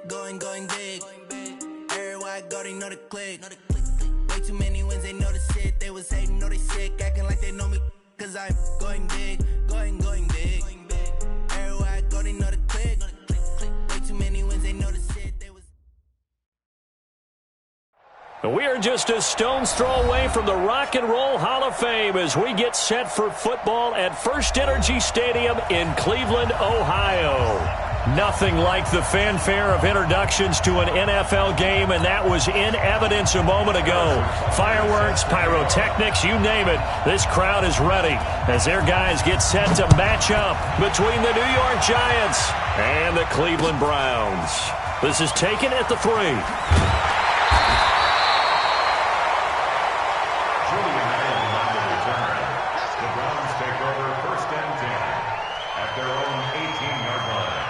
Going big. Everywhere I go, they know the click. Way too many wins, they know the shit. They was hating, know they sick, acting like they know me. Cause I'm going big, going big. Everywhere I go, they know the click. Way too many wins, they know the shit. They was. We are just a stone's throw away from the Rock and Roll Hall of Fame as we get set for football at First Energy Stadium in Cleveland, Ohio. Nothing like the fanfare of introductions to an NFL game, and that was in evidence a moment ago. Fireworks, pyrotechnics, you name it. This crowd is ready as their guys get set to match up between the New York Giants and the Cleveland Browns. This is taken at the 3. The Browns take over 1st and 10 at their own 18-yard line.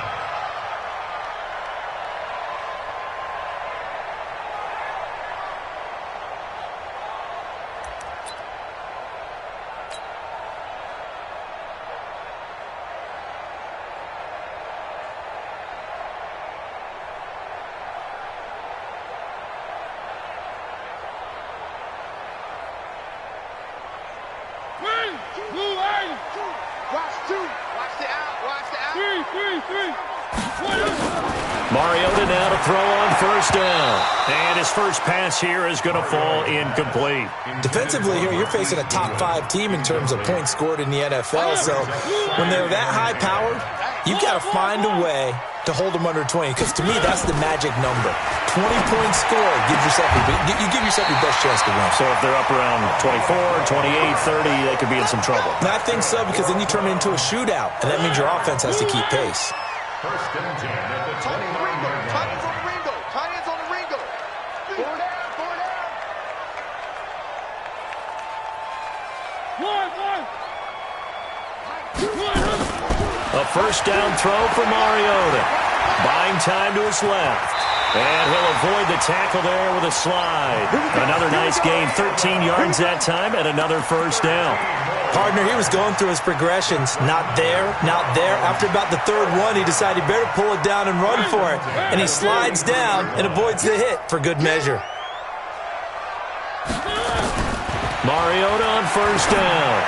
Mariota now to throw on 1st down. And his first pass here is going to fall incomplete. Defensively here, you're facing a top 5 team in terms of points scored in the NFL. So when they're that high-powered, you've got to find a way to hold them under 20. Because to me, that's the magic number. 20 points scored, you give yourself your best chance to win. So if they're up around 24, 28, 30, they could be in some trouble. And I think so, because then you turn it into a shootout, and that means your offense has to keep pace. 1st and 10 at the 29-yard line. Tight ends on the Ringo. Tight ends on the Ringo. 4 down, 4 down. A 1st down throw for Mariota. Buying time to his left. And he'll avoid the tackle there with a slide. Another nice gain, 13 yards that time, and another 1st down. Partner, he was going through his progressions. Not there, not there. After about the 3rd one, he decided he better pull it down and run for it. And he slides down and avoids the hit for good measure. Mariota on 1st down.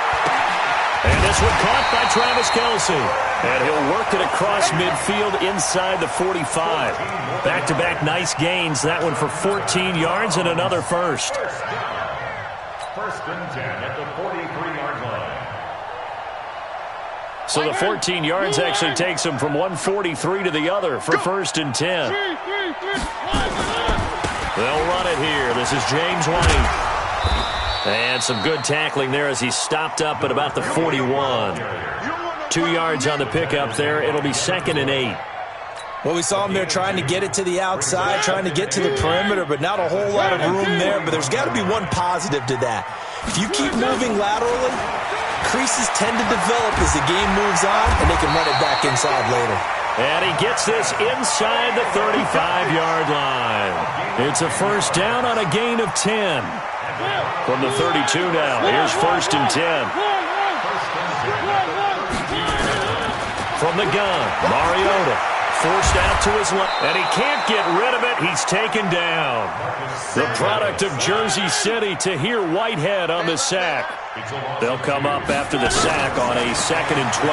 And this one caught by Travis Kelce. And he'll work it across midfield inside the 45. Back-to-back nice gains. That one for 14 yards and another 1st. 1st and 10 at the 43-yard line. So the 14 yards actually takes him from 143 to the other for 1st and 10. They'll run it here. This is James White. And some good tackling there as he stopped up at about the 41. 2 yards on the pickup there. It'll be 2nd and 8. Well, we saw him there trying to get it to the outside, trying to get to the perimeter, but not a whole lot of room there. But there's got to be one positive to that. If you keep moving laterally, creases tend to develop as the game moves on, and they can run it back inside later. And he gets this inside the 35-yard line. It's a 1st down on a gain of 10. From the 32 now, here's 1st and 10. From the gun, Mariota forced out to his left, and he can't get rid of it. He's taken down. The product of Jersey City, Tahir Whitehead on the sack. They'll come up after the sack on a 2nd and 12.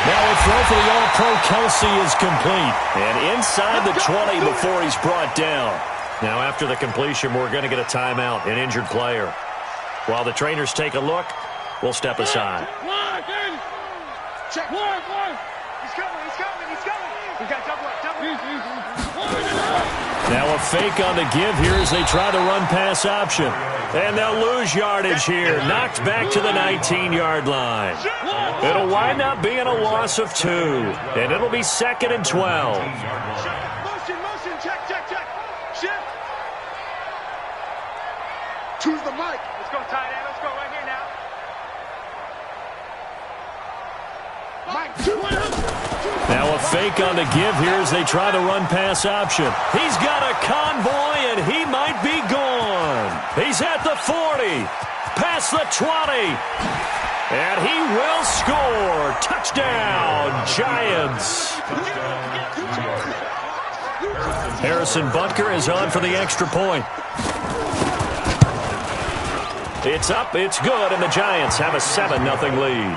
Now a throw for the All-Pro Kelce is complete. And inside the 20 before he's brought down. Now after the completion, we're going to get a timeout, an injured player. While the trainers take a look, we'll step aside. Check. He's coming. We got double up. Now a fake on the give here as they try the run-pass option. And they'll lose yardage here. Knocked back to the 19-yard line. It'll wind up being a loss of 2. And it'll be 2nd and 12. Motion. Check. Shift. Choose the mic. Let's go, tight end. Let's go right here now. Mike, now a fake on the give here as they try the run-pass option. He's got a convoy, and he might be gone. He's at the 40, past the 20, and he will score. Touchdown, Giants. Harrison Butker is on for the extra point. It's up, it's good, and the Giants have a 7-0 lead.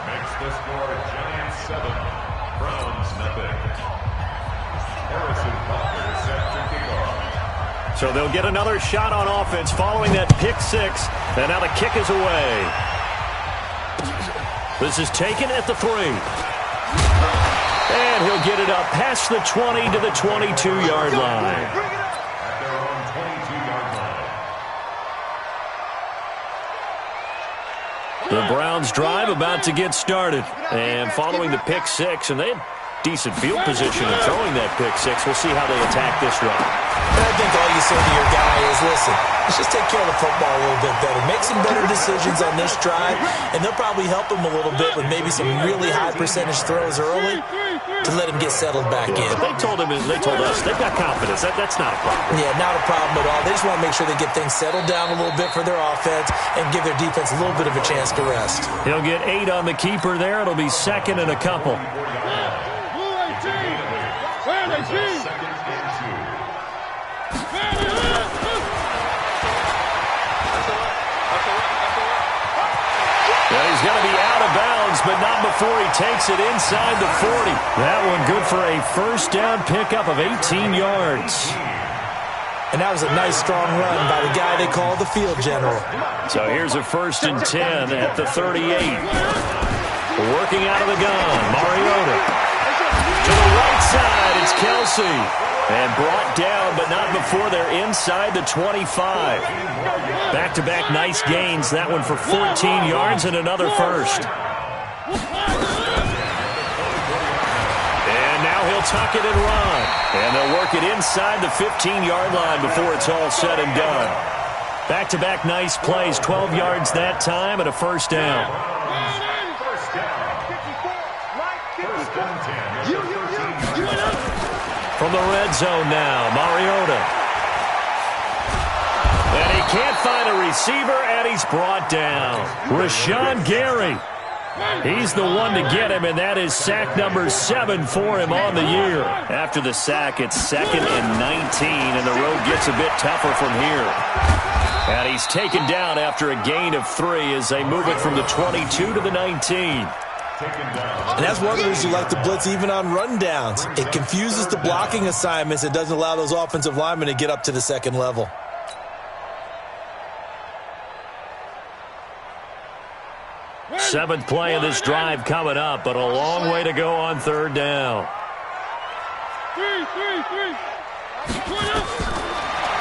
Makes the score Giants 7, Browns nothing. Harrison Butker set to kick off. So they'll get another shot on offense following that pick six, and now the kick is away. This is taken at the 3. And he'll get it up past the 20 to the 22-yard line. At their own 22-yard line. The Browns drive about to get started. And following the pick six, and they had decent field position in throwing that pick six. We'll see how they attack this drive. I think all you say to your guy is, listen, let's just take care of the football a little bit better. Make some better decisions on this drive, and they'll probably help him a little bit with maybe some really high percentage throws early to let him get settled back in. But they told us, they've got confidence. That's not a problem. Yeah, not a problem at all. They just want to make sure they get things settled down a little bit for their offense and give their defense a little bit of a chance to rest. He'll get 8 on the keeper there. It'll be 2nd and a couple. Well, he's going to be out of bounds, but not before he takes it inside the 40. That one good for a first down pickup of 18 yards. And that was a nice, strong run by the guy they call the field general. So here's a 1st and 10 at the 38. Working out of the gun, Mariota. To the right side, it's Kelsey. And brought down, but not before they're inside the 25. Back-to-back nice gains. That one for 14 yards and another first. And now he'll tuck it and run. And they'll work it inside the 15-yard line before it's all said and done. Back-to-back nice plays, 12 yards that time and a first down. From the red zone now, Mariota. And he can't find a receiver, and he's brought down. Rashawn Gary. He's the one to get him, and that is sack number 7 for him on the year. After the sack, it's 2nd and 19, and the road gets a bit tougher from here. And he's taken down after a gain of 3 as they move it from the 22 to the 19. And that's one of the reasons you like to blitz even on rundowns. It confuses the blocking assignments. It doesn't allow those offensive linemen to get up to the second level. Seventh play of this drive coming up, but a long way to go on 3rd down.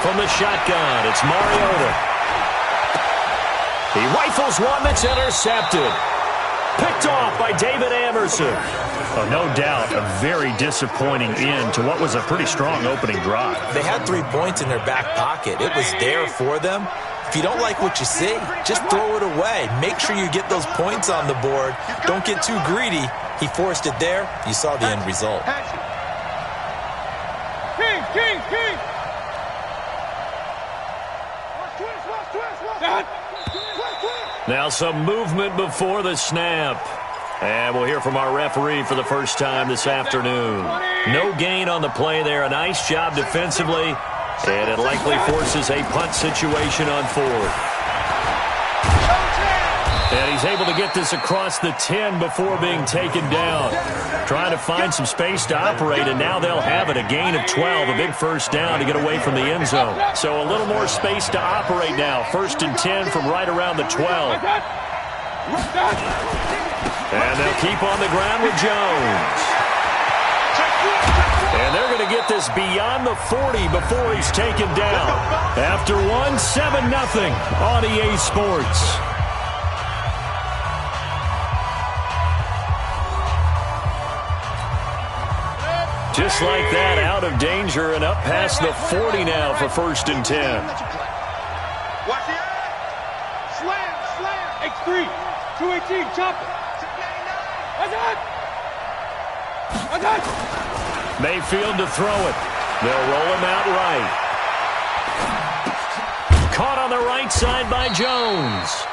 From the shotgun, it's Mariota. He rifles one that's intercepted. Picked off by David Amerson. Oh, no doubt a very disappointing end to what was a pretty strong opening drive. They had 3 points in their back pocket. It was there for them. If you don't like what you see, just throw it away. Make sure you get those points on the board. Don't get too greedy. He forced it there. You saw the end result. Now some movement before the snap. And we'll hear from our referee for the first time this afternoon. No gain on the play there. A nice job defensively. And it likely forces a punt situation on 4th. And he's able to get this across the 10 before being taken down. Trying to find some space to operate, and now they'll have it. A gain of 12, a big first down to get away from the end zone. So a little more space to operate now. 1st and 10 from right around the 12. And they'll keep on the ground with Jones. And they're going to get this beyond the 40 before he's taken down. After one, 7-0 on EA Sports. Just like that, out of danger and up past the 40 now for 1st and 10. Watch the eye. Slam. X3. 218. Chop it. Mayfield to throw it. They'll roll him out right. Caught on the right side by Jones.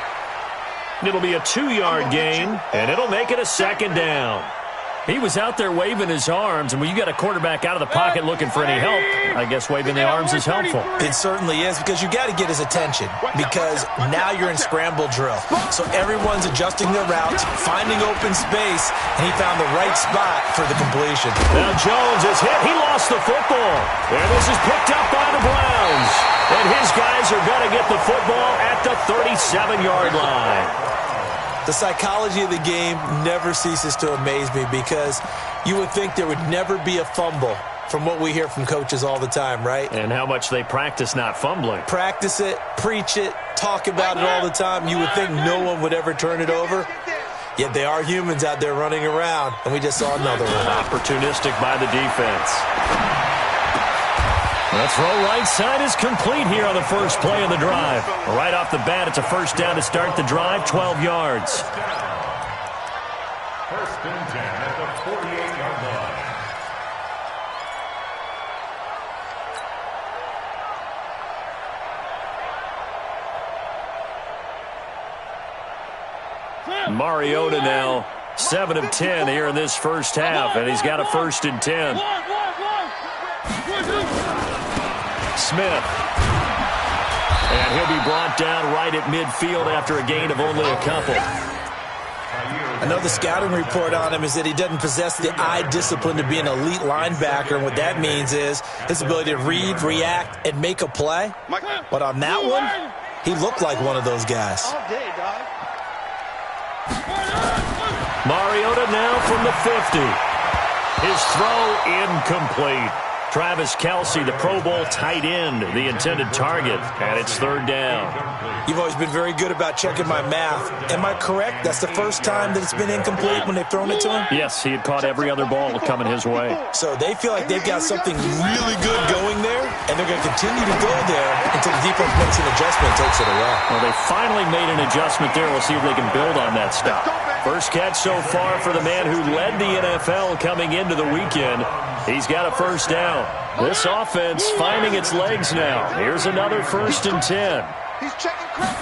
It'll be a 2-yard gain, and it'll make it a 2nd down. He was out there waving his arms, and when you got a quarterback out of the pocket looking for any help, I guess waving the arms is helpful. It certainly is, because you got to get his attention, because now you're in scramble drill. So everyone's adjusting their routes, finding open space, and he found the right spot for the completion. Now Jones is hit. He lost the football. And this is picked up by the Browns. And his guys are going to get the football at the 37-yard line. The psychology of the game never ceases to amaze me, because you would think there would never be a fumble from what we hear from coaches all the time, right? And how much they practice not fumbling. Practice it, preach it, talk about it all the time. You would think no one would ever turn it over. Yet they are humans out there running around, and we just saw another one. Opportunistic by the defense. The throw right side is complete here on the first play of the drive. Right off the bat, it's a first down to start the drive, 12 yards. First and 10 at the 48-yard line. Mariota now 7 of 10 here in this first half, and he's got a first and 10. Smith. And he'll be brought down right at midfield after a gain of only a couple. I know the scouting report on him is that he doesn't possess the eye discipline to be an elite linebacker, and what that means is his ability to read, react, and make a play. But on that one, he looked like one of those guys. Mariota now from the 50. His throw incomplete. Travis Kelce, the Pro Bowl tight end, the intended target, and it's third down. You've always been very good about checking my math. Am I correct? That's the first time that it's been incomplete when they've thrown it to him? Yes, he had caught every other ball coming his way. So they feel like they've got something really good going there, and they're going to continue to go there until the defense makes an adjustment and takes it away. Well, they finally made an adjustment there. We'll see if they can build on that stop. First catch so far for the man who led the NFL coming into the weekend. He's got a first down. This offense finding its legs now. Here's another first and 10. He's checking crap.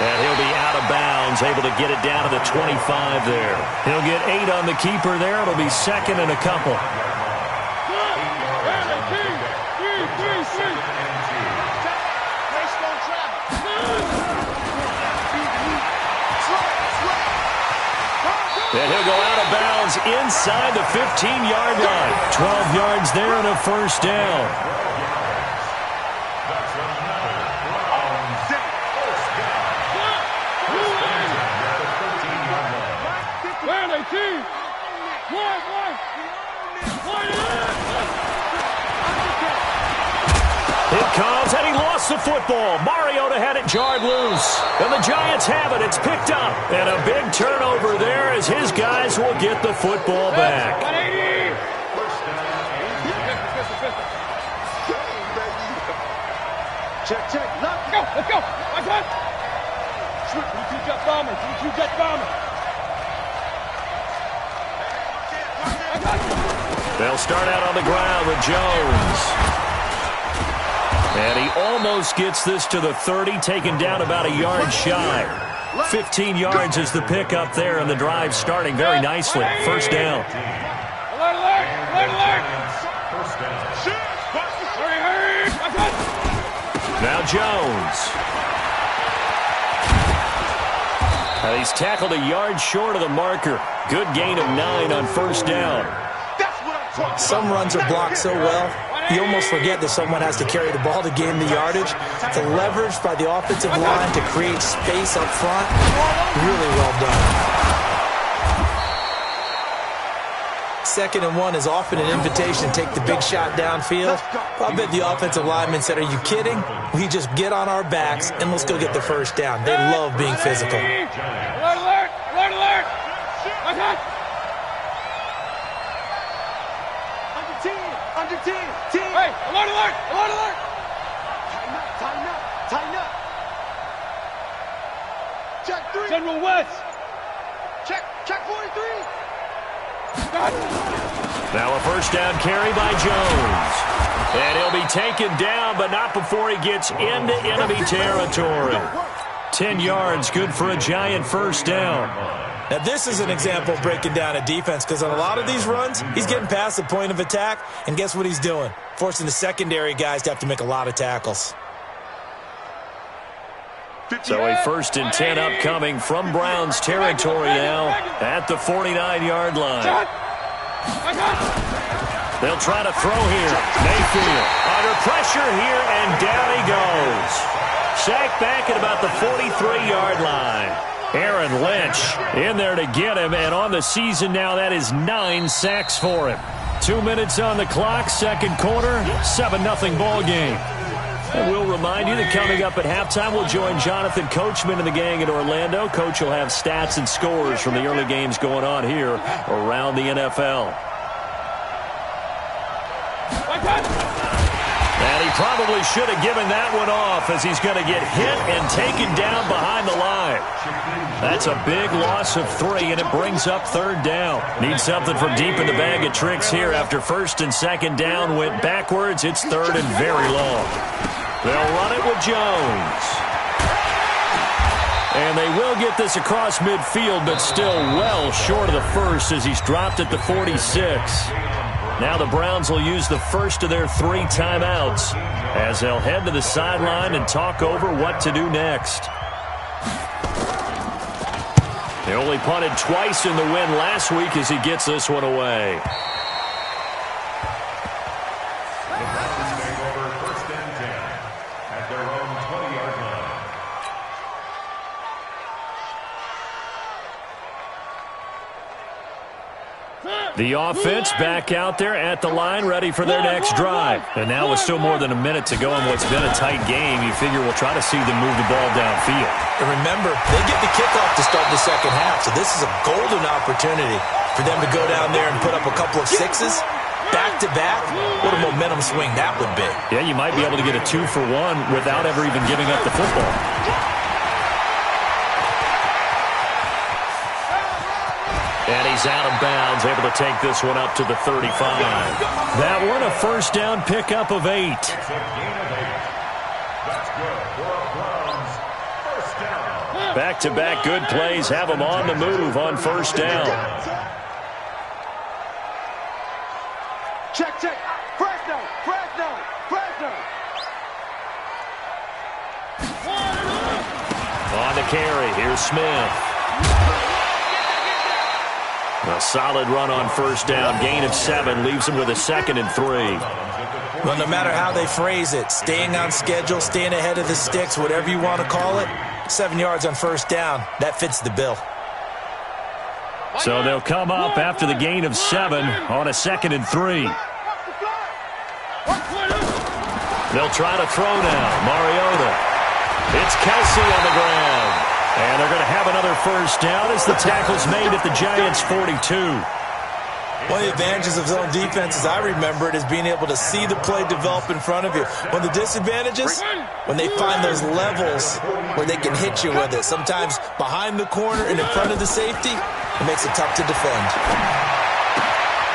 And he'll be out of bounds, able to get it down to the 25 there. He'll get 8 on the keeper there. It'll be second and a couple. And he'll go out of bounds inside the 15-yard line. 12 yards there and a first down. It comes, and he lost the football. Mariota had it jarred loose. And the Giants have it. It's picked up. And a big turnover there as his guys will get the football back. Check, check. Let's go. Let's go. Watch out. Switch. We jet bomber. We jet bomber. They'll start out on the ground with Jones. And he almost gets this to the 30, taken down about a yard shy. 15 yards is the pickup there, and the drive starting very nicely. First down. Alert, alert, alert, alert. Hurry, hurry. Now Jones. And he's tackled a yard short of the marker. Good gain of 9 on first down. Some runs are blocked so well, you almost forget that someone has to carry the ball to gain the yardage. The leverage by the offensive line to create space up front, really well done. Second and 1 is often an invitation to take the big shot downfield. I bet the offensive lineman said, "Are you kidding? We just get on our backs and let's go get the first down." They love being physical. Alert, alert, alert, alert. Okay. Under 10, 10. Hey, alert, alert, alert, alert. Tighten up, tighten up, tighten up. Check 3. General West. Check 43. Now a first down carry by Jones. And he'll be taken down, but not before he gets into enemy territory. 10 yards, good for a Giant first down. Now, this is an example of breaking down a defense because on a lot of these runs, he's getting past the point of attack, and guess what he's doing? Forcing the secondary guys to have to make a lot of tackles. So a 1st and 10 upcoming from Browns territory now at the 49-yard line. They'll try to throw here. Mayfield under pressure here, and down he goes. Sacked back at about the 43-yard line. Aaron Lynch in there to get him, and on the season now, that is 9 sacks for him. 2 minutes on the clock, second quarter, 7-0 ball game. And we'll remind you that coming up at halftime, we'll join Jonathan Coachman and the gang in Orlando. Coach will have stats and scores from the early games going on here around the NFL. And he probably should have given that one off as he's going to get hit and taken down behind the line. That's a big loss of 3, and it brings up 3rd down. Need something from deep in the bag of tricks here after 1st and 2nd down went backwards. It's 3rd and very long. They'll run it with Jones. And they will get this across midfield, but still well short of the first as he's dropped at the 46. Now the Browns will use the first of their 3 timeouts as they'll head to the sideline and talk over what to do next. They only punted twice in the win last week as he gets this one away. The offense back out there at the line, ready for their next drive. And now with still more than a minute to go in what's been a tight game, you figure we'll try to see them move the ball downfield. And remember, they get the kickoff to start the second half, so this is a golden opportunity for them to go down there and put up a couple of 6s back-to-back. What a momentum swing that would be. Yeah, you might be able to get a 2-for-1 without ever even giving up the football. And he's out of bounds, able to take this one up to the 35. That one a 1st down pickup of 8. Back-to-back good plays have him on the move on 1st down. Check. Fresno. On the carry, here's Smith. A solid run on 1st down. Gain of 7 leaves him with a 2nd and 3. Well, no matter how they phrase it, staying on schedule, staying ahead of the sticks, whatever you want to call it, 7 yards on 1st down, that fits the bill. So they'll come up after the gain of 7 on a 2nd and 3. They'll try to throw now. Mariota. It's Kelsey on the ground. And they're going to have another 1st down as the tackle's made at the Giants' 42. One of the advantages of zone defense, as I remember it, is being able to see the play develop in front of you. One of the disadvantages, when they find those levels where they can hit you with it, sometimes behind the corner and in front of the safety, it makes it tough to defend.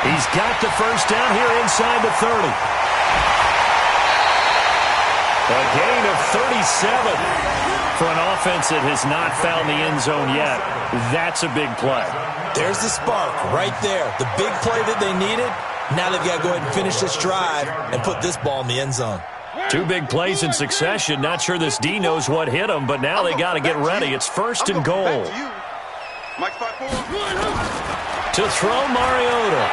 He's got the 1st down here inside the 30. A gain of 37. For an offense that has not found the end zone yet, that's a big play. There's the spark right there. The big play that they needed. Now they've got to go ahead and finish this drive and put this ball in the end zone. 2 big plays in succession. Not sure this D knows what hit him, but now they got to get ready. It's 1st and goal. To throw Mariota.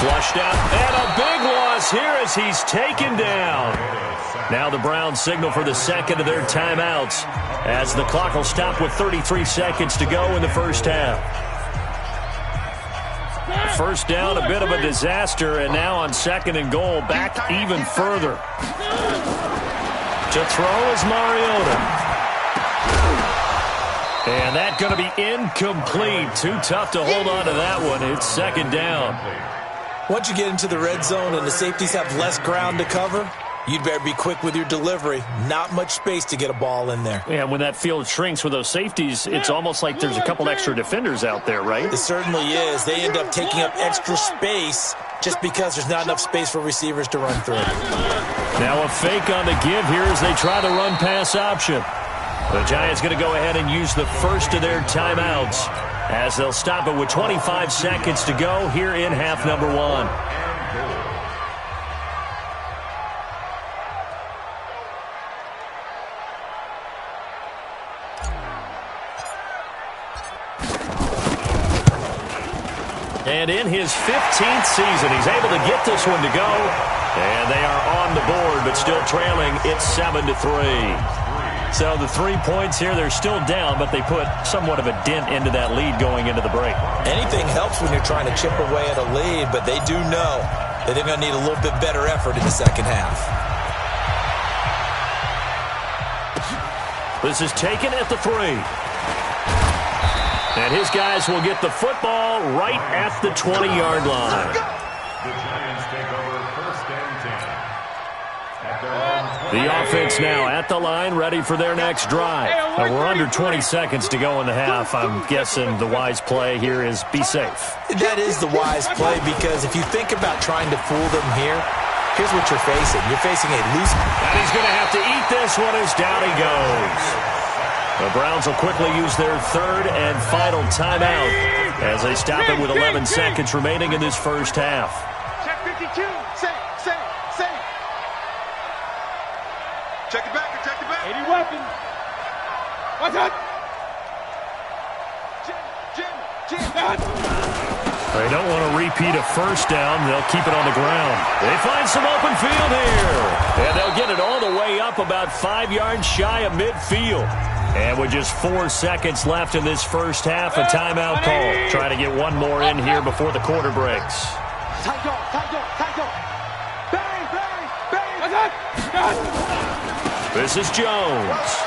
Flushed out, and a big loss here as he's taken down. Now the Browns signal for the 2nd of their timeouts as the clock will stop with 33 seconds to go in the 1st half. 1st down, a bit of a disaster, and now on 2nd and goal, back even further. To throw is Mariota. And that's going to be incomplete. Too tough to hold on to that one. It's 2nd down. Once you get into the red zone and the safeties have less ground to cover, you'd better be quick with your delivery. Not much space to get a ball in there. Yeah, when that field shrinks with those safeties, it's almost like there's a couple extra defenders out there, right? It certainly is. They end up taking up extra space just because there's not enough space for receivers to run through. Now a fake on the give here as they try the run-pass option. The Giants going to go ahead and use the first of their timeouts as they'll stop it with 25 seconds to go here in half number 1. And in his 15th season, he's able to get this one to go. And they are on the board, but still trailing. It's 7-3. So the 3 points here, they're still down, but they put somewhat of a dent into that lead going into the break. Anything helps when you're trying to chip away at a lead, but they do know that they're going to need a little bit better effort in the second half. This is taken at the 3. And his guys will get the football right at the 20-yard line. The Giants take over first and 10. The offense now at the line, ready for their next drive. Now we're under 20 seconds to go in the half. I'm guessing the wise play here is be safe. That is the wise play, because if you think about trying to fool them here, here's what you're facing. You're facing a loose... And he's going to have to eat this one as down he goes. The Browns will quickly use their third and final timeout as they stop it with 11 seconds remaining in this first half. Check 52. Safe. Check it back. 80 weapons. What's up? Jim. They don't want to repeat a first down. They'll keep it on the ground. They find some open field here. And they'll get it all the way up about 5 yards shy of midfield. And with just 4 seconds left in this first half, a timeout call. Trying to get one more in here before the quarter breaks. Tight go. Bang. This is Jones.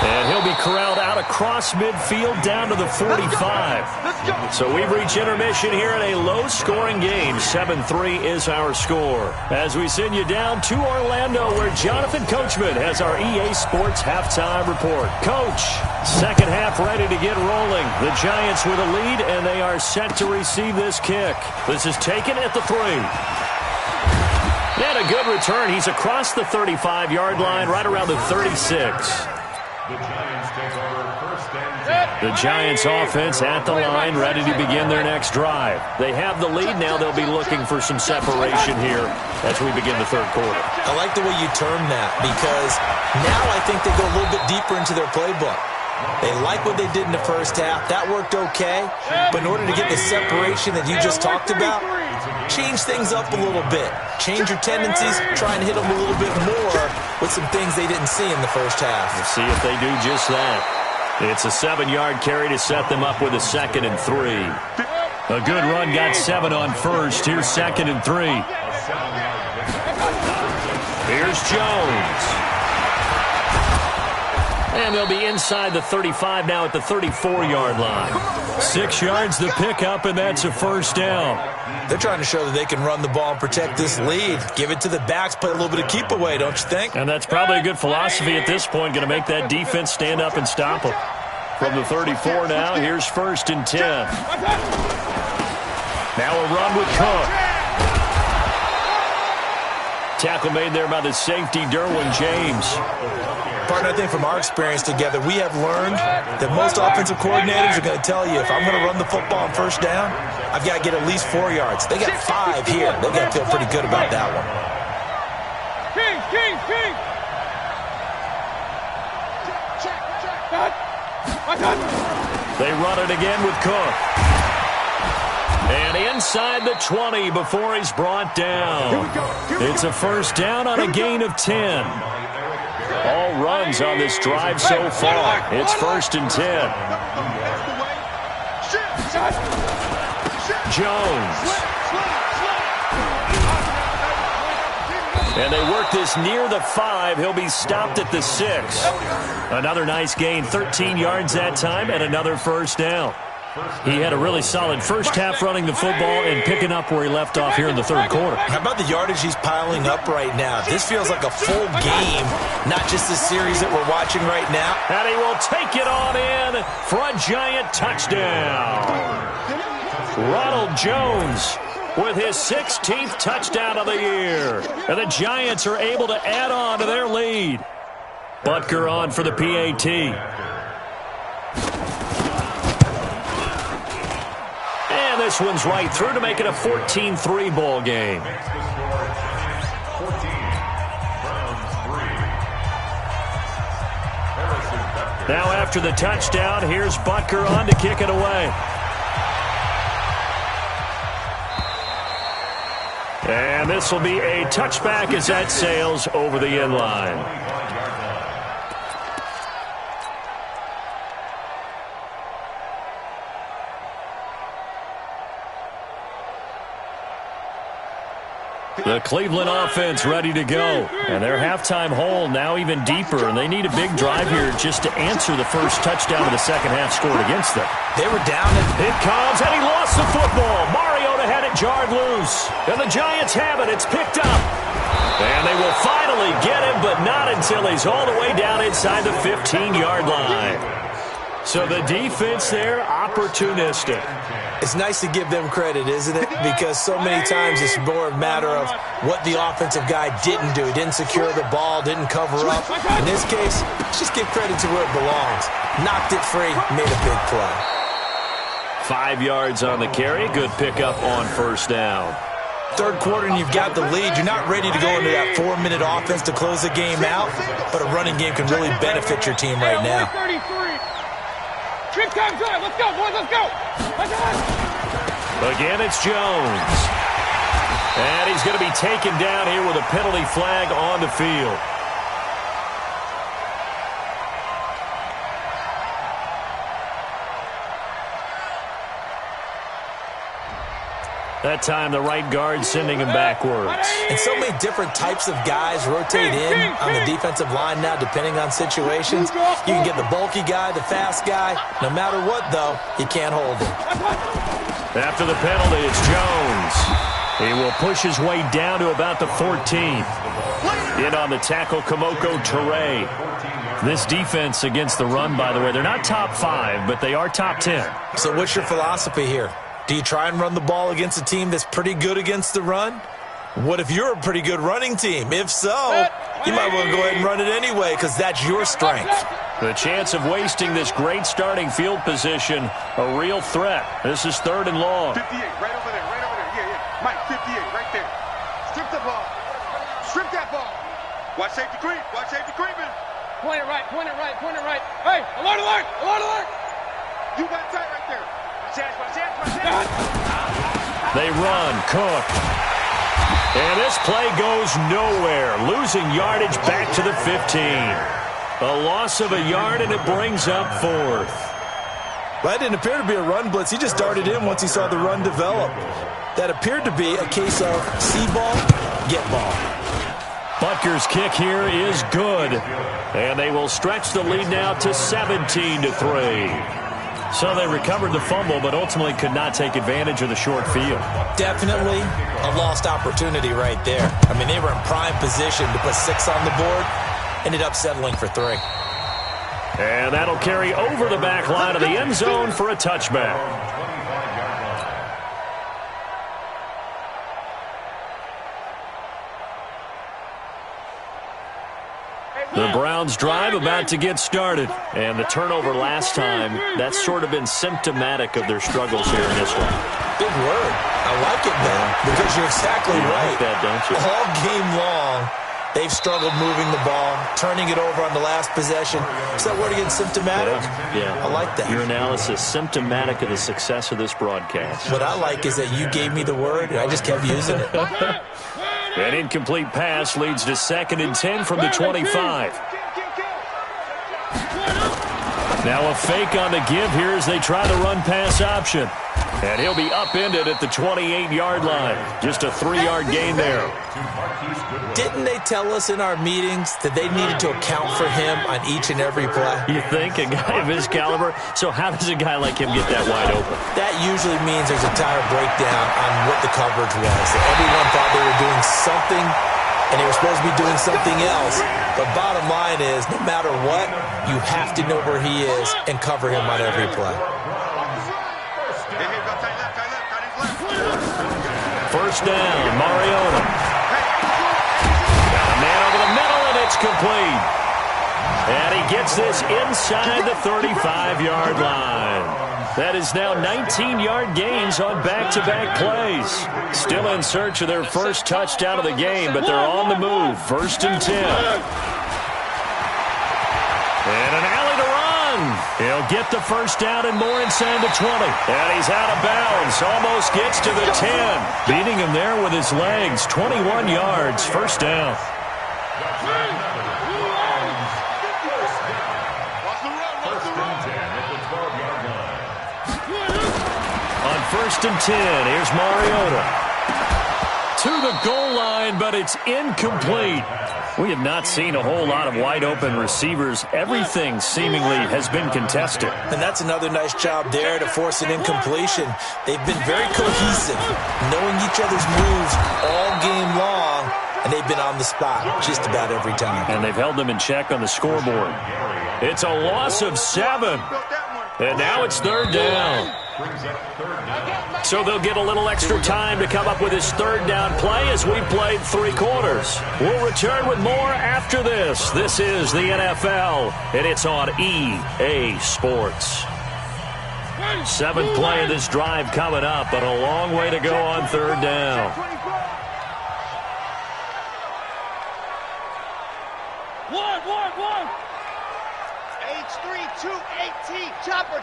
And he'll be corralled out across midfield down to the 45. So we've reached intermission here in a low-scoring game. 7-3 is our score. As we send you down to Orlando, where Jonathan Coachman has our EA Sports halftime report. Coach, second half ready to get rolling. The Giants with a lead, and they are set to receive this kick. This is taken at the 3. And a good return. He's across the 35-yard line, right around the 36. The Giants take over first and 10. The Giants offense at the line, ready to begin their next drive. They have the lead now. They'll be looking for some separation here as we begin the third quarter. I like the way you term that, because now I think they go a little bit deeper into their playbook. They like what they did in the first half. That worked okay. But in order to get the separation that you just talked about, change things up a little bit. Change your tendencies, try and hit them a little bit more with some things they didn't see in the first half. We'll see if they do just that. It's a 7-yard carry to set them up with a 2nd and 3. A good run got 7 on first. Here's 2nd and 3. Here's Jones. And they'll be inside the 35 now at the 34-yard line. 6 yards the pickup, and that's a first down. They're trying to show that they can run the ball and protect this lead. Give it to the backs, play a little bit of keep away, don't you think? And that's probably a good philosophy at this point, going to make that defense stand up and stop them. From the 34 now, here's 1st and 10. Now a run with Cook. Tackle made there by the safety, Derwin James. Partner, I think from our experience together, we have learned that most offensive coordinators are going to tell you, if I'm going to run the football on first down, I've got to get at least 4 yards. They got 5 here. They've got to feel pretty good about that one. King. They run it again with Cook. And inside the 20 before he's brought down. It's a first down on a gain of 10. All runs on this drive so far. It's 1st and 10. Jones. And they work this near the 5. He'll be stopped at the 6. Another nice gain, 13 yards that time, and another first down. He had a really solid first half running the football and picking up where he left off here in the third quarter. How about the yardage he's piling up right now? This feels like a full game, not just the series that we're watching right now. And he will take it on in for a giant touchdown. Ronald Jones with his 16th touchdown of the year. And the Giants are able to add on to their lead. Butker on for the PAT. And this one's right through to make it a 14-3 ball game. Now after the touchdown, here's Butker on to kick it away. And this will be a touchback as that sails over the end line. The Cleveland offense ready to go. And their halftime hole now even deeper, and they need a big drive here just to answer the first touchdown of the second half scored against them. They were down. It comes, and he lost the football. Mariota had it jarred loose. And the Giants have it. It's picked up. And they will finally get him, but not until he's all the way down inside the 15-yard line. So the defense there, opportunistic. It's nice to give them credit, isn't it? Because so many times it's more a matter of what the offensive guy didn't do. He didn't secure the ball, didn't cover up. In this case, let's just give credit to where it belongs. Knocked it free, made a big play. 5 yards on the carry. Good pickup on first down. Third quarter and you've got the lead. You're not ready to go into that 4-minute offense to close the game out, but a running game can really benefit your team right now. Trip time drive. Let's go, boys. Let's go. Again, it's Jones. And he's going to be taken down here with a penalty flag on the field. That time, the right guard sending him backwards. And so many different types of guys rotate in on the defensive line now, depending on situations. You can get the bulky guy, the fast guy. No matter what, though, you can't hold him. After the penalty, it's Jones. He will push his way down to about the 14. In on the tackle, Kamoko Toure. This defense against the run, by the way, they're not top 5, but they are top 10. So what's your philosophy here? Do you try and run the ball against a team that's pretty good against the run? What if you're a pretty good running team? If so, you might want to go ahead and run it anyway because that's your strength. The chance of wasting this great starting field position, a real threat. This is 3rd and long. 58, right over there, right over there. Yeah. Mike, 58, right there. Strip the ball. Strip that ball. Watch safety creep. Watch safety creeping. Point it right, point it right, point it right. Hey, alert, alert, alert, alert. You got tight right there. They run, Cook. And this play goes nowhere. Losing yardage back to the 15. A loss of a yard, and it brings up 4th. Well, that didn't appear to be a run blitz. He just darted in once he saw the run develop. That appeared to be a case of see ball, get ball. Butker's kick here is good. And they will stretch the lead now to 17-3. So they recovered the fumble, but ultimately could not take advantage of the short field. Definitely a lost opportunity right there. I mean, they were in prime position to put 6 on the board. Ended up settling for 3. And that'll carry over the back line of the end zone for a touchback. The Browns drive about to get started. And the turnover last time, that's sort of been symptomatic of their struggles here in this one. Big word. I like it, man, because you're exactly right. Like that, don't you? All game long, they've struggled moving the ball, turning it over on the last possession. Is that word again, symptomatic? Yeah. I like that. Your analysis, symptomatic of the success of this broadcast. What I like is that you gave me the word, and I just kept using it. An incomplete pass leads to 2nd and 10 from the 25. Now a fake on the give here as they try the run-pass option. And he'll be upended at the 28-yard line. Just a 3-yard gain there. Didn't they tell us in our meetings that they needed to account for him on each and every play? You think? A guy of his caliber? So how does a guy like him get that wide open? That usually means there's a tire breakdown on what the coverage was. That everyone thought they were doing something, and they were supposed to be doing something else. But bottom line is, no matter what, you have to know where he is and cover him on every play. First down, Mariota. Got a man over the middle, and it's complete. And he gets this inside the 35-yard line. That is now 19-yard gains on back-to-back plays. Still in search of their first touchdown of the game, but they're on the move. 1st and 10. And an alley to run. He'll get the first down and more inside the 20. And he's out of bounds. Almost gets to the 10. Beating him there with his legs. 21 yards. First down. On 1st and 10, here's Mariota. To the goal line, but it's incomplete. We have not seen a whole lot of wide-open receivers. Everything seemingly has been contested. And that's another nice job there to force an incompletion. They've been very cohesive, knowing each other's moves all game long, and they've been on the spot just about every time. And they've held them in check on the scoreboard. It's a loss of 7. And now it's 3rd down. So they'll get a little extra time to come up with his 3rd down play as we played 3 quarters. We'll return with more after this. This is the NFL, and it's on EA Sports. 7th play of this drive coming up, but a long way to go on 3rd down. One. H3-2-18. Chopper.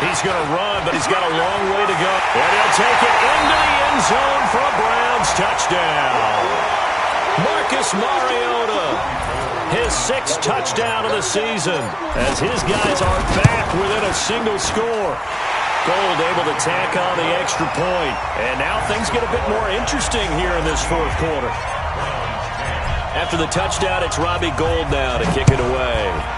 He's going to run, but he's got a long way to go. And he'll take it into the end zone for a Browns touchdown. Marcus Mariota, his 6th touchdown of the season, as his guys are back within a single score. Gold able to tack on the extra point. And now things get a bit more interesting here in this 4th quarter. After the touchdown, it's Robbie Gould now to kick it away.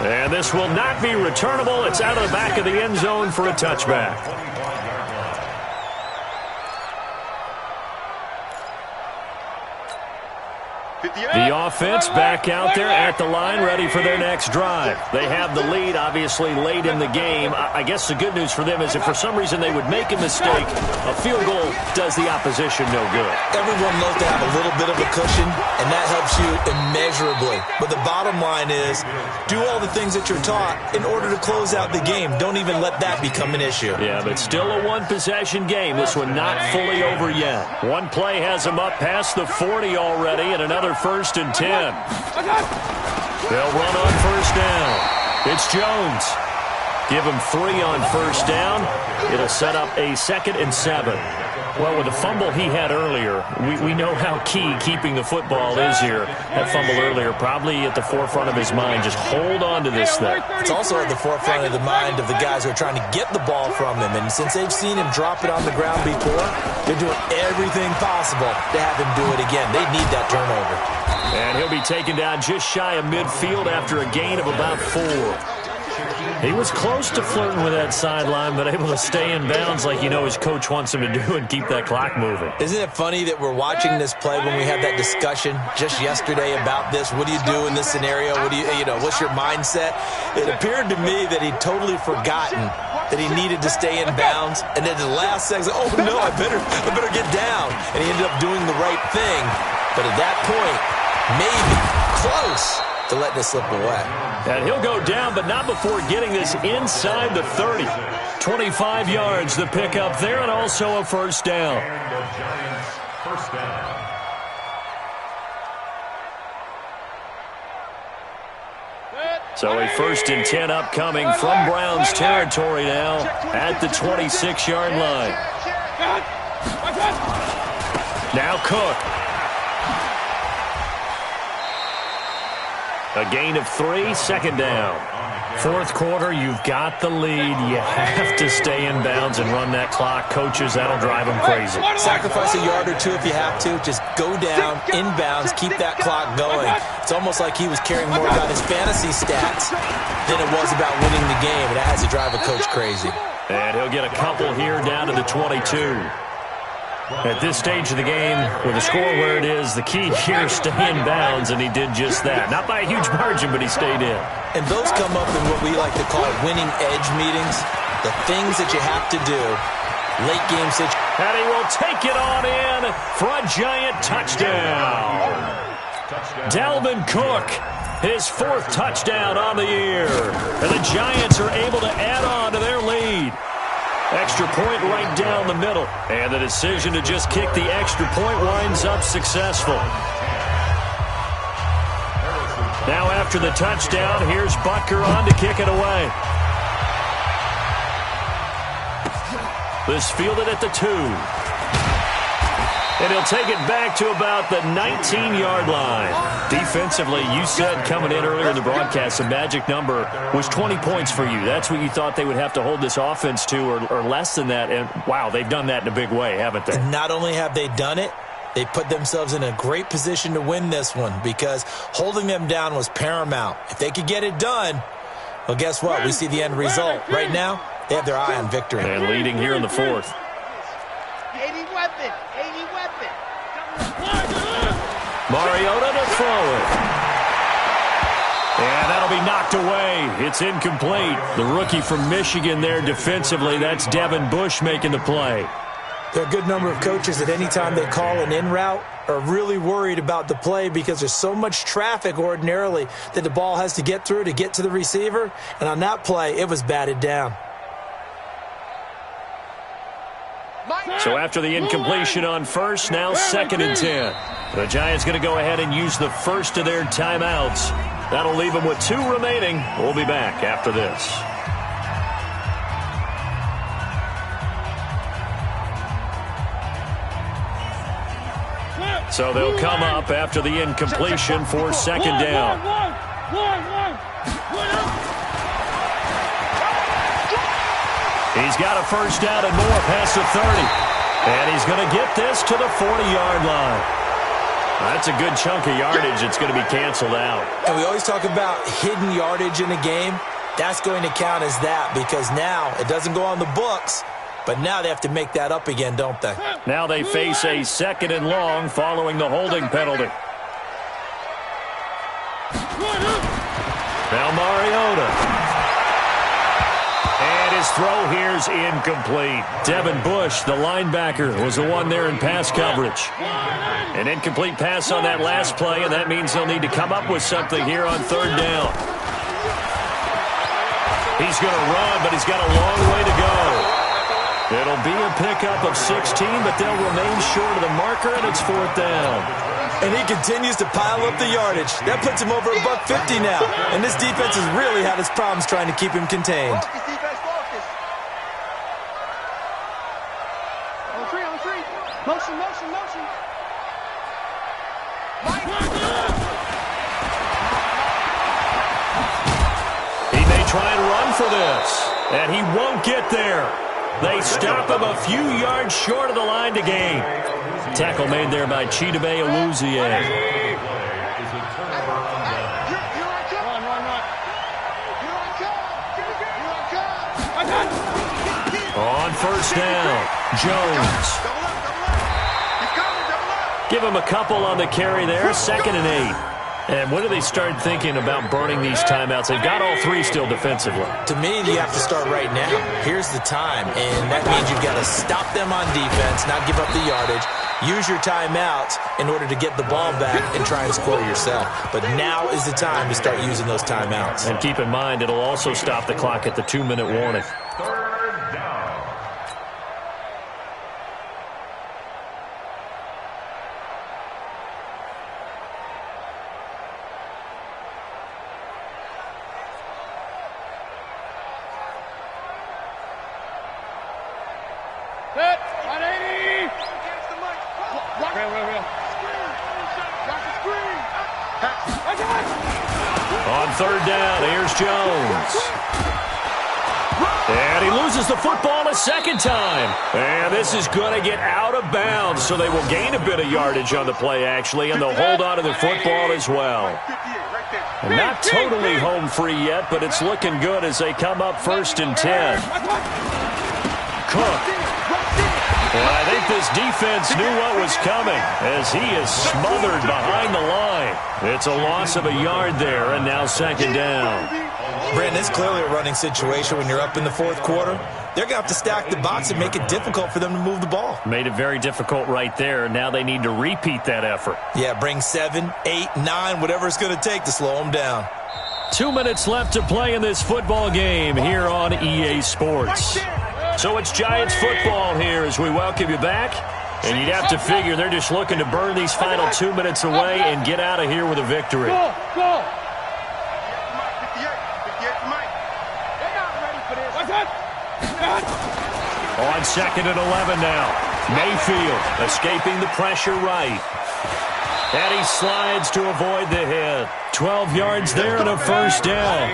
And this will not be returnable. It's out of the back of the end zone for a touchback. The offense back out there at the line, ready for their next drive. They have the lead, obviously, late in the game. I guess the good news for them is if for some reason they would make a mistake, a field goal does the opposition no good. Everyone loves to have a little bit of a cushion, and that helps you immeasurably. But the bottom line is, do all the things that you're taught in order to close out the game. Don't even let that become an issue. Yeah, but still a one-possession game. This one not fully over yet. One play has them up past the 40 already, and another 1st and 10. They'll run on 1st down. It's Jones. Give him 3 on 1st down. It'll set up a 2nd and 7. Well, with the fumble he had earlier, we know how key keeping the football is here. That fumble earlier probably at the forefront of his mind. Just hold on to this thing. It's also at the forefront of the mind of the guys who are trying to get the ball from him. And since they've seen him drop it on the ground before, they're doing everything possible to have him do it again. They need that turnover. And he'll be taken down just shy of midfield after a gain of about 4. He was close to flirting with that sideline, but able to stay in bounds like you know his coach wants him to do and keep that clock moving. Isn't it funny that we're watching this play when we had that discussion just yesterday about this? What do you do in this scenario? What do you know, what's your mindset? It appeared to me that he'd totally forgotten that he needed to stay in bounds, and then the last second, oh no, I better get down. And he ended up doing the right thing. But at that point, maybe close to letting it slip away. And he'll go down, but not before getting this inside the 30. 25 yards, the pickup there, and also a 1st down. And the Giants' 1st down. So a 1st and 10 upcoming from Browns territory now at the 26-yard line. Now Cook. A gain of 3, 2nd down. 4th quarter, you've got the lead. You have to stay in bounds and run that clock. Coaches, that'll drive them crazy. Sacrifice a yard or 2 if you have to. Just go down, in bounds, keep that clock going. It's almost like he was caring more about his fantasy stats than it was about winning the game, and that has to drive a coach crazy. And he'll get a couple here down to the 22. At this stage of the game, with the score where it is, the key here is stay in bounds, and he did just that. Not by a huge margin, but he stayed in. And those come up in what we like to call winning edge meetings. The things that you have to do late game situation. And he will take it on in for a giant touchdown. Dalvin Cook, his 4th touchdown on the year. And the Giants are able to add on to their lead. Extra point right down the middle. And the decision to just kick the extra point winds up successful. Now after the touchdown, here's Butker on to kick it away. This fielded at the 2. And he'll take it back to about the 19-yard line. Defensively, you said coming in earlier in the broadcast, the magic number was 20 points for you. That's what you thought they would have to hold this offense to, or less than that. And, wow, they've done that in a big way, haven't they? And not only have they done it, they put themselves in a great position to win this one because holding them down was paramount. If they could get it done, well, guess what? We see the end result. Right now, they have their eye on victory. And leading here in the 4th. 80 weapon. Mariota to throw it. And that'll be knocked away. It's incomplete. The rookie from Michigan there defensively. That's Devin Bush making the play. There are a good number of coaches at any time they call an in route are really worried about the play because there's so much traffic ordinarily that the ball has to get through to get to the receiver. And on that play, it was batted down. So after the incompletion on first, now 2nd and 10. The Giants going to go ahead and use the first of their timeouts. That'll leave them with 2 remaining. We'll be back after this. So they'll come up after the incompletion for 2nd down. He's got a first down and more past the 30. And he's going to get this to the 40-yard line. That's a good chunk of yardage. It's going to be canceled out. And we always talk about hidden yardage in a game. That's going to count as that because now it doesn't go on the books, but now they have to make that up again, don't they? Now they face a 2nd and long following the holding penalty. Now Mariota. And his throw here's incomplete. Devin Bush, the linebacker, was the one there in pass coverage. An incomplete pass on that last play, and that means they'll need to come up with something here on 3rd down. He's going to run, but he's got a long way to go. It'll be a pickup of 16, but they'll remain short of the marker, and it's 4th down. And he continues to pile up the yardage. That puts him over $150 now. And this defense has really had its problems trying to keep him contained. Motion. He may try and run for this, and he won't get there. They stop him a few yards short of the line to gain. Tackle made there by Chidobe Awuzie. On 1st down, Jones. Give him a couple on the carry there, 2nd and 8. And when do they start thinking about burning these timeouts? They've got all 3 still defensively. To me, you have to start right now. Here's the time, and that means you've got to stop them on defense, not give up the yardage. Use your timeouts in order to get the ball back and try and score yourself. But now is the time to start using those timeouts. And keep in mind, it'll also stop the clock at the 2-minute warning. 3rd down. Set. 180. Real. Watch the screen. On 3rd down, here's Jones. And he loses the football a 2nd time. And this is going to get out of bounds, so they will gain a bit of yardage on the play, actually, and they'll hold on to the football as well. And not totally home free yet, but it's looking good as they come up 1st and 10. Cook. And I think this defense knew what was coming as he is smothered behind the line. It's a loss of a yard there, and now 2nd down. Brandon, it's clearly a running situation when you're up in the 4th quarter. they're going to have to stack the box and make it difficult for them to move the ball. Made it very difficult right there. Now they need to repeat that effort. Yeah, bring 7, 8, 9, whatever it's going to take to slow them down. 2 minutes left to play in this football game here on EA Sports. So it's Giants football here as we welcome you back. And you'd have to figure they're just looking to burn these final 2 minutes away and get out of here with a victory. Go! On 2nd and 11 now. Mayfield escaping the pressure right. And he slides to avoid the hit. 12 yards there and a first down.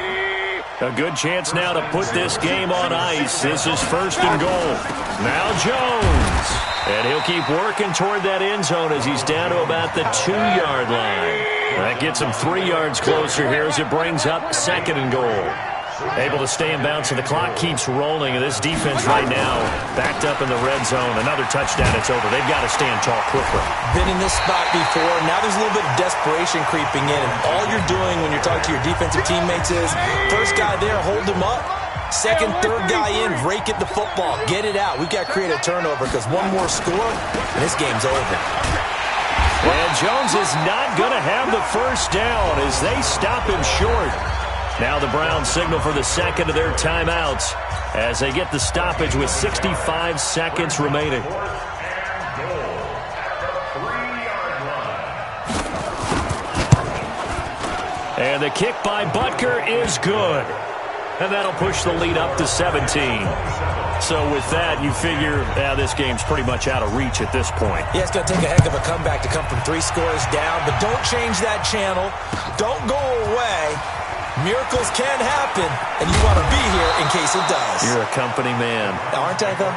A good chance now to put this game on ice. This is 1st and goal. Now Jones. And he'll keep working toward that end zone as he's down to about the 2-yard line. That gets him 3 yards closer here as it brings up 2nd and goal. Able to stay in bounds, so the clock keeps rolling. And this defense right now backed up in the red zone. Another touchdown, it's over. They've got to stand tall quickly. Been in this spot before. Now there's a little bit of desperation creeping in. And all you're doing when you're talking to your defensive teammates is, first guy there, hold him up. Second, third guy in, rake at the football. Get it out. We've got to create a turnover because one more score, and this game's over. And Jones is not going to have the first down as they stop him short. Now the Browns signal for the second of their timeouts as they get the stoppage with 65 seconds remaining. And the kick by Butker is good. And that'll push the lead up to 17. So with that, you figure this game's pretty much out of reach at this point. Yeah, it's going to take a heck of a comeback to come from 3 scores down. But don't change that channel. Don't go away. Miracles can happen, and you want to be here in case it does. You're a company man. Aren't I, though?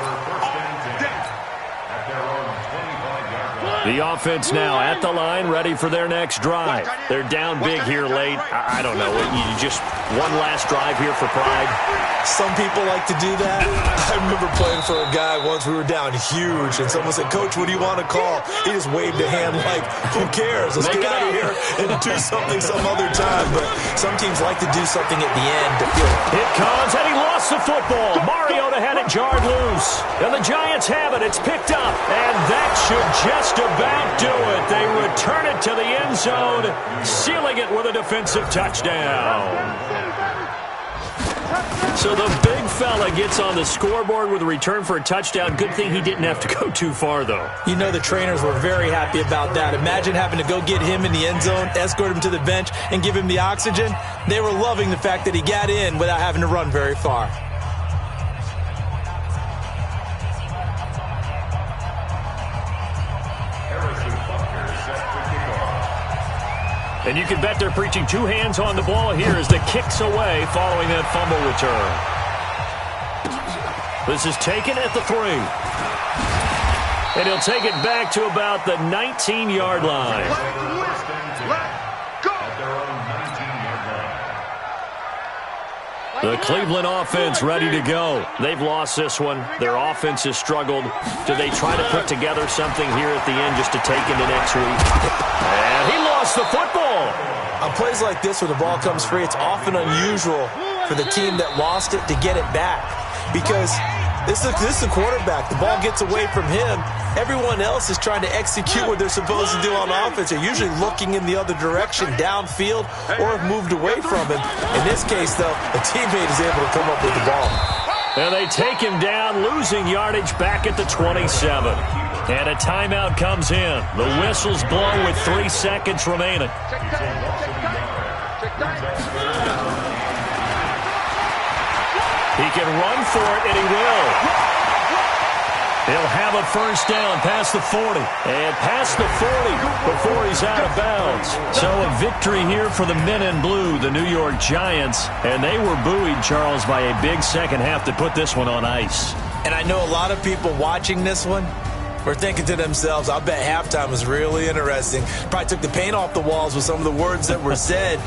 The offense now at the line, ready for their next drive. They're down big here late. I don't know. You just one last drive here for pride. Some people like to do that. I remember playing for a guy once. We were down huge, and someone said, "Coach, what do you want to call?" He just waved a hand like, "Who cares? Let's get out of here and do something some other time." But some teams like to do something at the end to feel it. It comes, and he lost the football. Mariota had it jarred loose. And the Giants have it. It's picked up. And that should just about do it. They return it to the end zone, sealing it with a defensive touchdown. So the big fella gets on the scoreboard with a return for a touchdown. Good thing he didn't have to go too far, though. You know the trainers were very happy about that. Imagine having to go get him in the end zone, escort him to the bench, and give him the oxygen. They were loving the fact that he got in without having to run very far. And you can bet they're preaching 2 hands on the ball here as the kick's away following that fumble return. This is taken at the 3. And he'll take it back to about the 19-yard line. The Cleveland offense ready to go. They've lost this one. Their offense has struggled. Do they try to put together something here at the end just to take into next week? And he lost the football. On plays like this where the ball comes free, it's often unusual for the team that lost it to get it back. Because this is the quarterback. The ball gets away from him. Everyone else is trying to execute what they're supposed to do on offense. They're usually looking in the other direction, downfield, or have moved away from him. In this case, though, a teammate is able to come up with the ball. And they take him down, losing yardage back at the 27. And a timeout comes in. The whistle's blown with 3 seconds remaining. He can run for it, and he will. He'll have a first down past the 40. And past the 40 before he's out of bounds. So a victory here for the men in blue, the New York Giants. And they were buoyed, Charles, by a big second half to put this one on ice. And I know a lot of people watching this one were thinking to themselves, I bet halftime was really interesting. Probably took the paint off the walls with some of the words that were said.